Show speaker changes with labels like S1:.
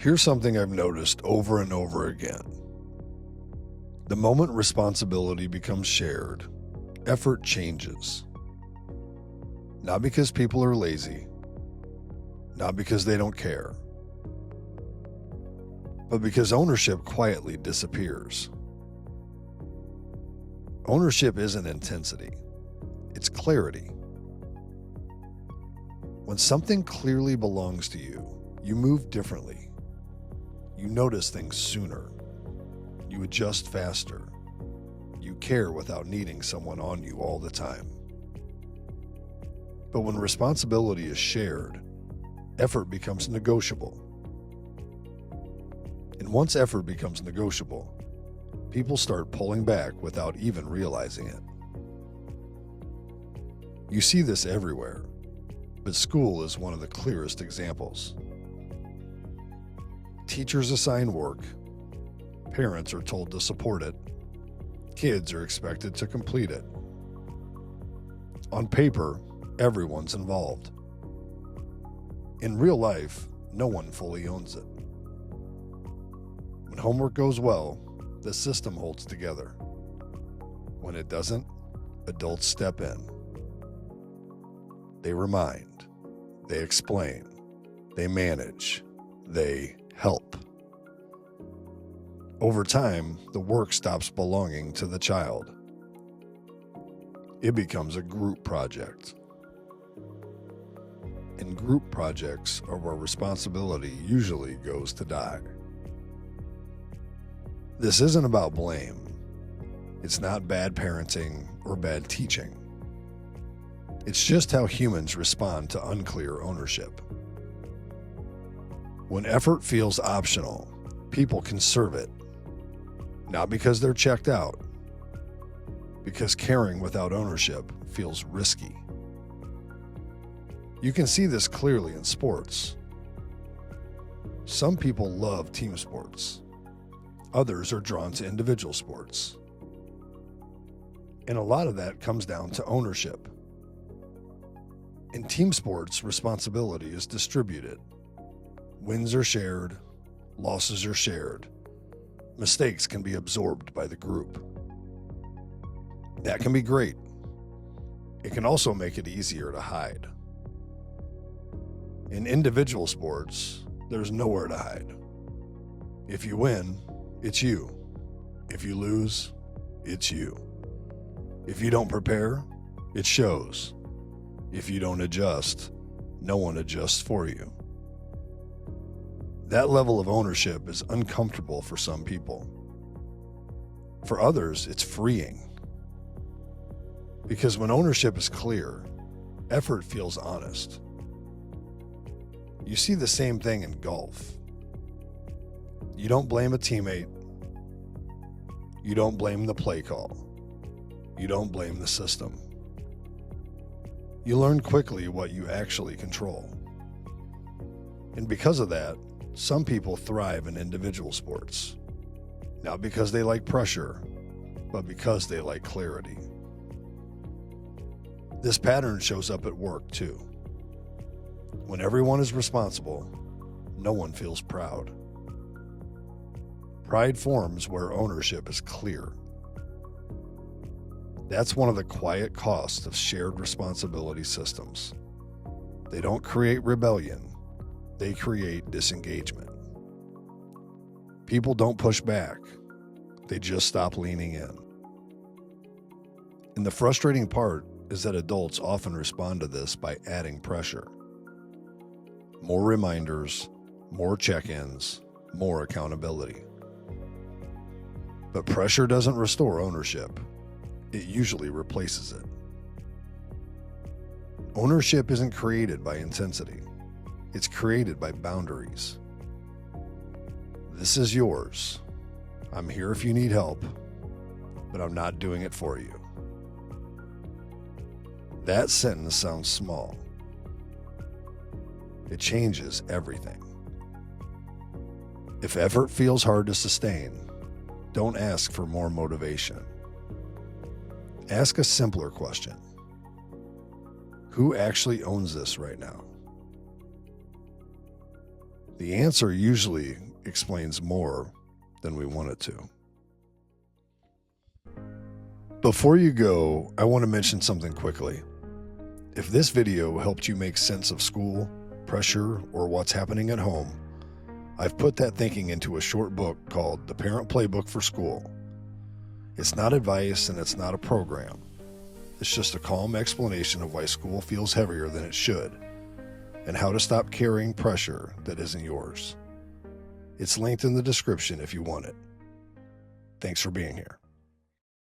S1: Here's something I've noticed over and over again. The moment responsibility becomes shared, effort changes. Not because people are lazy, not because they don't care, but because ownership quietly disappears. Ownership isn't intensity, it's clarity. When something clearly belongs to you, you move differently. You notice things sooner. You adjust faster. You care without needing someone on you all the time. But when responsibility is shared, effort becomes negotiable. And once effort becomes negotiable, people start pulling back without even realizing it. You see this everywhere, but school is one of the clearest examples. Teachers assign work, parents are told to support it, kids are expected to complete it. On paper, everyone's involved. In real life, no one fully owns it. When homework goes well, the system holds together. When it doesn't, adults step in. They remind, they explain, they manage, they help. Over time, the work stops belonging to the child. It becomes a group project. And group projects are where responsibility usually goes to die. This isn't about blame. It's not bad parenting or bad teaching. It's just how humans respond to unclear ownership. When effort feels optional, people conserve it. Not because they're checked out, because caring without ownership feels risky. You can see this clearly in sports. Some people love team sports. Others are drawn to individual sports. And a lot of that comes down to ownership. In team sports, responsibility is distributed. Wins are shared, losses are shared. Mistakes can be absorbed by the group. That can be great. It can also make it easier to hide. In individual sports, there's nowhere to hide. If you win, it's you. If you lose, it's you. If you don't prepare, it shows. If you don't adjust, no one adjusts for you. That level of ownership is uncomfortable for some people. For others, it's freeing. Because when ownership is clear, effort feels honest. You see the same thing in golf. You don't blame a teammate. You don't blame the play call. You don't blame the system. You learn quickly what you actually control. And because of that, some people thrive in individual sports. Not because they like pressure, but because they like clarity. This pattern shows up at work too. When everyone is responsible, no one feels proud. Pride forms where ownership is clear. That's one of the quiet costs of shared responsibility systems. They don't create rebellion, they create disengagement. People don't push back, they just stop leaning in. And the frustrating part is that adults often respond to this by adding pressure. More reminders, more check-ins, more accountability. But pressure doesn't restore ownership. It usually replaces it. Ownership isn't created by intensity. It's created by boundaries. This is yours. I'm here if you need help, but I'm not doing it for you. That sentence sounds small. It changes everything. If effort feels hard to sustain, don't ask for more motivation. Ask a simpler question. Who actually owns this right now? The answer usually explains more than we want it to. Before you go, I want to mention something quickly. If this video helped you make sense of school, pressure, or what's happening at home, I've put that thinking into a short book called The Parent Playbook for School. It's not advice and it's not a program. It's just a calm explanation of why school feels heavier than it should, and how to stop carrying pressure that isn't yours. It's linked in the description if you want it. Thanks for being here.